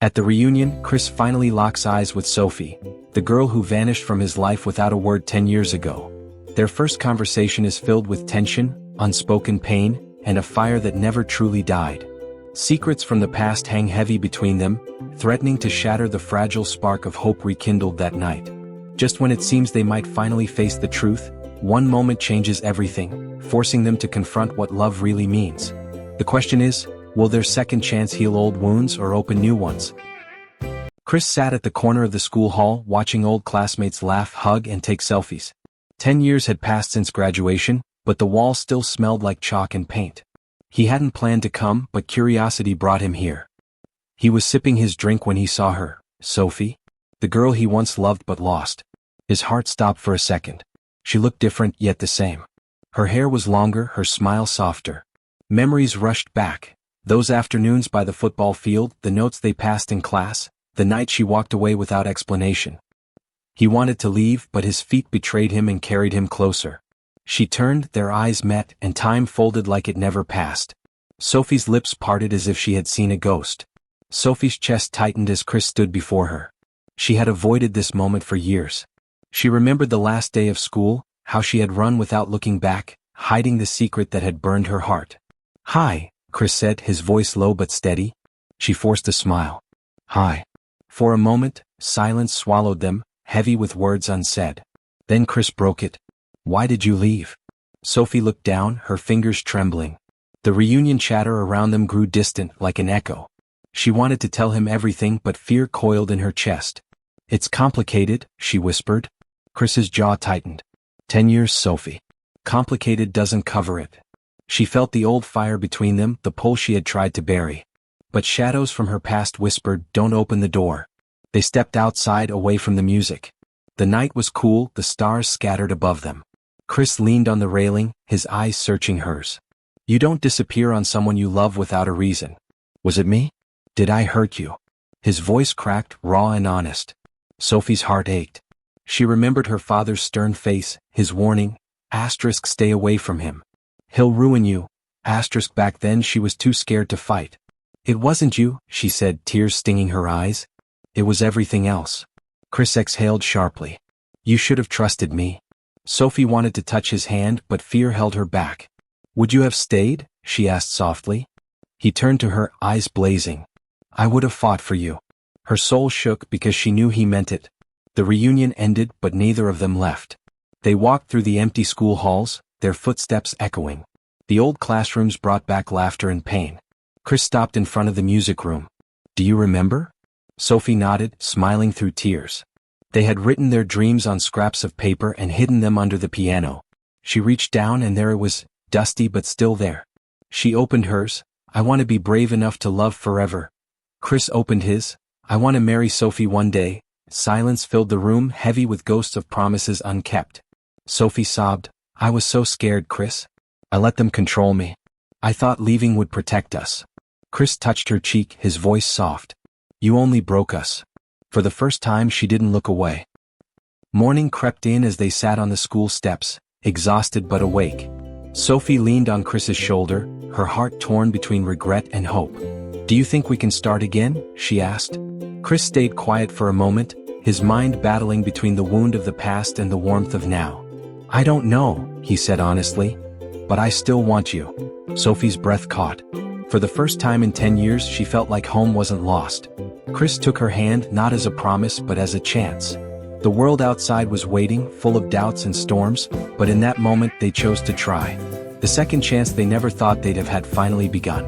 At the reunion, Chris finally locks eyes with Sophie, the girl who vanished from his life without a word 10 years ago. Their first conversation is filled with tension, unspoken pain, and a fire that never truly died. Secrets from the past hang heavy between them, threatening to shatter the fragile spark of hope rekindled that night. Just when it seems they might finally face the truth, one moment changes everything, forcing them to confront what love really means. The question is, will their second chance heal old wounds or open new ones? Chris sat at the corner of the school hall watching old classmates laugh, hug, and take selfies. 10 years had passed since graduation, but the walls still smelled like chalk and paint. He hadn't planned to come, but curiosity brought him here. He was sipping his drink when he saw her, Sophie, the girl he once loved but lost. His heart stopped for a second. She looked different yet the same. Her hair was longer, her smile softer. Memories rushed back. Those afternoons by the football field, the notes they passed in class, the night she walked away without explanation. He wanted to leave, but his feet betrayed him and carried him closer. She turned, their eyes met, and time folded like it never passed. Sophie's lips parted as if she had seen a ghost. Sophie's chest tightened as Chris stood before her. She had avoided this moment for years. She remembered the last day of school, how she had run without looking back, hiding the secret that had burned her heart. "Hi," Chris said, his voice low but steady. She forced a smile. "Hi." For a moment, silence swallowed them, heavy with words unsaid. Then Chris broke it. "Why did you leave?" Sophie looked down, her fingers trembling. The reunion chatter around them grew distant, like an echo. She wanted to tell him everything, but fear coiled in her chest. "It's complicated," she whispered. Chris's jaw tightened. 10 years, Sophie. Complicated doesn't cover it. She felt the old fire between them, the pull she had tried to bury. But shadows from her past whispered, "Don't open the door." They stepped outside, away from the music. The night was cool, the stars scattered above them. Chris leaned on the railing, his eyes searching hers. "You don't disappear on someone you love without a reason. Was it me? Did I hurt you?" His voice cracked, raw and honest. Sophie's heart ached. She remembered her father's stern face, his warning, "Stay away from him. He'll ruin you." Back then she was too scared to fight. "It wasn't you," she said, tears stinging her eyes. "It was everything else." Chris exhaled sharply. "You should have trusted me." Sophie wanted to touch his hand, but fear held her back. "Would you have stayed?" she asked softly. He turned to her, eyes blazing. "I would have fought for you." Her soul shook because she knew he meant it. The reunion ended, but neither of them left. They walked through the empty school halls, their footsteps echoing. The old classrooms brought back laughter and pain. Chris stopped in front of the music room. "Do you remember?" Sophie nodded, smiling through tears. They had written their dreams on scraps of paper and hidden them under the piano. She reached down and there it was, dusty but still there. She opened hers. "I want to be brave enough to love forever." Chris opened his. "I want to marry Sophie one day." Silence filled the room, heavy with ghosts of promises unkept. Sophie sobbed. "I was so scared, Chris. I let them control me. I thought leaving would protect us." Chris touched her cheek, his voice soft. "You only broke us." For the first time she didn't look away. Morning crept in as they sat on the school steps, exhausted but awake. Sophie leaned on Chris's shoulder, her heart torn between regret and hope. "Do you think we can start again?" she asked. Chris stayed quiet for a moment, his mind battling between the wound of the past and the warmth of now. "I don't know," he said honestly. "But I still want you." Sophie's breath caught. For the first time in 10 years she felt like home wasn't lost. Chris took her hand not as a promise but as a chance. The world outside was waiting, full of doubts and storms, but in that moment they chose to try. The second chance they never thought they'd have had finally begun.